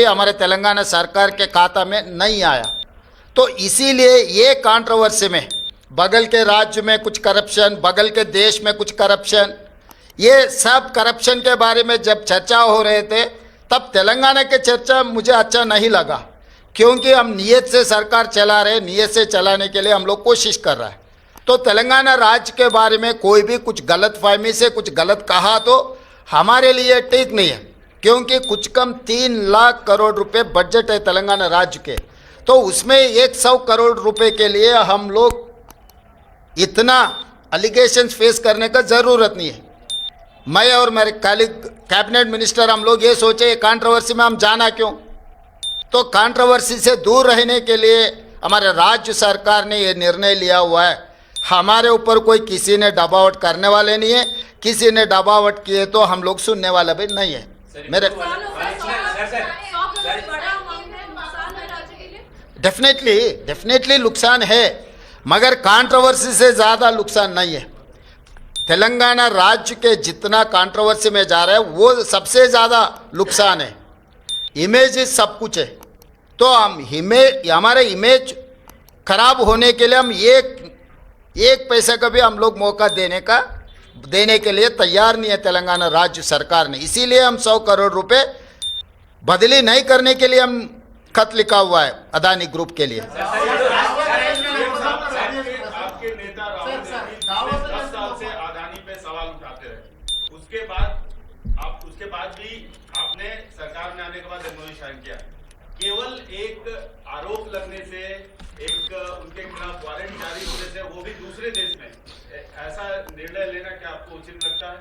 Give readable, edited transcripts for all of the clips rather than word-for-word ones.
हमारे तेलंगाना सरकार के खाता में नहीं आया। तो इसीलिए ये कंट्रोवर्सी में बगल के राज्य में कुछ करप्शन, बगल के देश में कुछ करप्शन, ये सब करप्शन के बारे में जब चर्चा हो रहे थे तब तेलंगाना के चर्चा मुझे अच्छा नहीं लगा, क्योंकि हम नियत से सरकार चला रहे, नियत से चलाने के लिए हम लोग कोशिश कर रहे हैं। तो तेलंगाना राज्य के बारे में कोई भी कुछ गलत फहमी से कुछ गलत कहा तो हमारे लिए ठीक नहीं है, क्योंकि कुछ कम 3 लाख करोड़ रुपए बजट है तेलंगाना राज्य के। तो उसमें 100 करोड़ रुपए के लिए हम लोग इतना एलिगेशन फेस करने का ज़रूरत नहीं है। मैं और मेरे कलीग कैबिनेट मिनिस्टर हम लोग ये सोचे कंट्रोवर्सी में हम जाना क्यों। तो कंट्रोवर्सी से दूर रहने के लिए हमारे राज्य सरकार ने ये निर्णय लिया हुआ है। हमारे ऊपर कोई किसी ने दबावट करने वाले नहीं है, किसी ने दबावट किए तो हम लोग सुनने वाले भी नहीं है। मेरे डेफिनेटली नुकसान है, मगर कंट्रोवर्सी से ज़्यादा नुकसान नहीं है। तेलंगाना राज्य के जितना कंट्रोवर्सी में जा रहा है वो सबसे ज़्यादा नुकसान है। इमेज सब कुछ है, तो हमारे इमेज खराब होने के लिए हम एक पैसे का भी हम लोग मौका देने के लिए तैयार नहीं है तेलंगाना राज्य सरकार ने। इसीलिए हम 100 करोड़ रुपए बदली नहीं करने के लिए हम खत लिखा हुआ है अदानी ग्रुप के लिए। आपके नेता राहुल गांधी 10 साल से अदानी पे सवाल उठाते रहे, उसके बाद भी आपने सरकार में आने के बाद डेमोलिशन किया। केवल एक आरोप लगने से, एक उनके खिलाफ वारंट जारी होने से, वो भी दूसरे देश में, ऐसा निर्णय लेना क्या आपको उचित लगता है?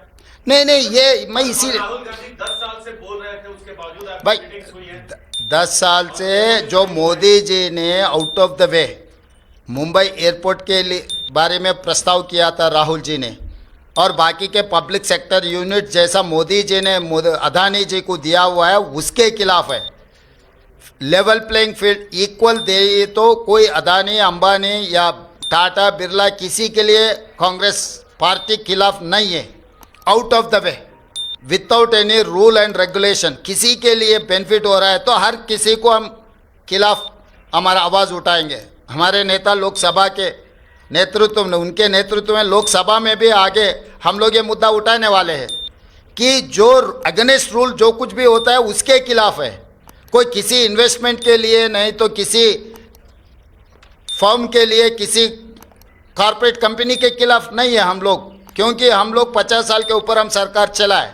नहीं, ये मैं इसीलिए राहुल गांधी 10 साल से बोल रहे थे, उसके बावजूद आपकी भाई मीटिंग्स हुई है। 10 साल से जो मोदी जी ने out of the way Mumbai airport के बारे में प्रस्ताव किया था राहुल जी ने, और बाकी के पब्लिक सेक्टर यूनिट जैसा मोदी जी ने अदानी जी को दिया हुआ है, उसके खिलाफ है। लेवल प्लेइंग फील्ड इक्वल दे तो कोई अदानी, अंबानी या टाटा बिरला किसी के लिए कांग्रेस पार्टी खिलाफ नहीं है। Out of the way without any rule and regulation किसी के लिए बेनिफिट हो रहा है तो हर किसी को हम खिलाफ हमारा आवाज़ उठाएंगे। हमारे नेता लोकसभा के नेतृत्व में, उनके नेतृत्व में लोकसभा में भी आगे हम लोग ये मुद्दा उठाने वाले हैं कि जो अगेंस्ट रूल जो कुछ भी होता है उसके खिलाफ है। कोई किसी इन्वेस्टमेंट के लिए नहीं तो किसी फर्म के लिए, किसी कॉरपोरेट कंपनी के खिलाफ नहीं है हम लोग, क्योंकि हम लोग 50 साल के ऊपर हम सरकार चलाए,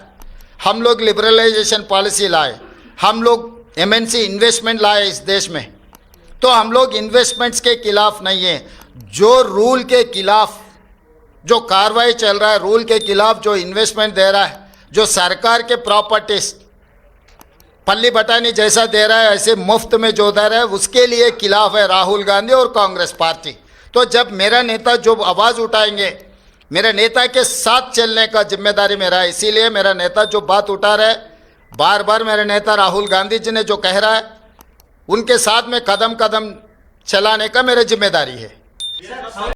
हम लोग लिबरलाइजेशन पॉलिसी लाए, हम लोग एमएनसी इन्वेस्टमेंट लाए इस देश में। तो हम लोग इन्वेस्टमेंट्स के खिलाफ नहीं है। जो रूल के खिलाफ जो कार्रवाई चल रहा है, रूल के खिलाफ जो इन्वेस्टमेंट दे रहा है, जो सरकार के प्रॉपर्टीज पल्ली बटानी जैसा दे रहा है, ऐसे मुफ्त में जो दे रहा है, उसके लिए खिलाफ है राहुल गांधी और कांग्रेस पार्टी। तो जब मेरा नेता जो आवाज़ उठाएंगे, मेरे नेता के साथ चलने का जिम्मेदारी मेरा है। इसीलिए मेरा नेता जो बात उठा रहा है, बार बार मेरे नेता राहुल गांधी जी ने जो कह रहा है, उनके साथ में कदम कदम चलाने का मेरा जिम्मेदारी है।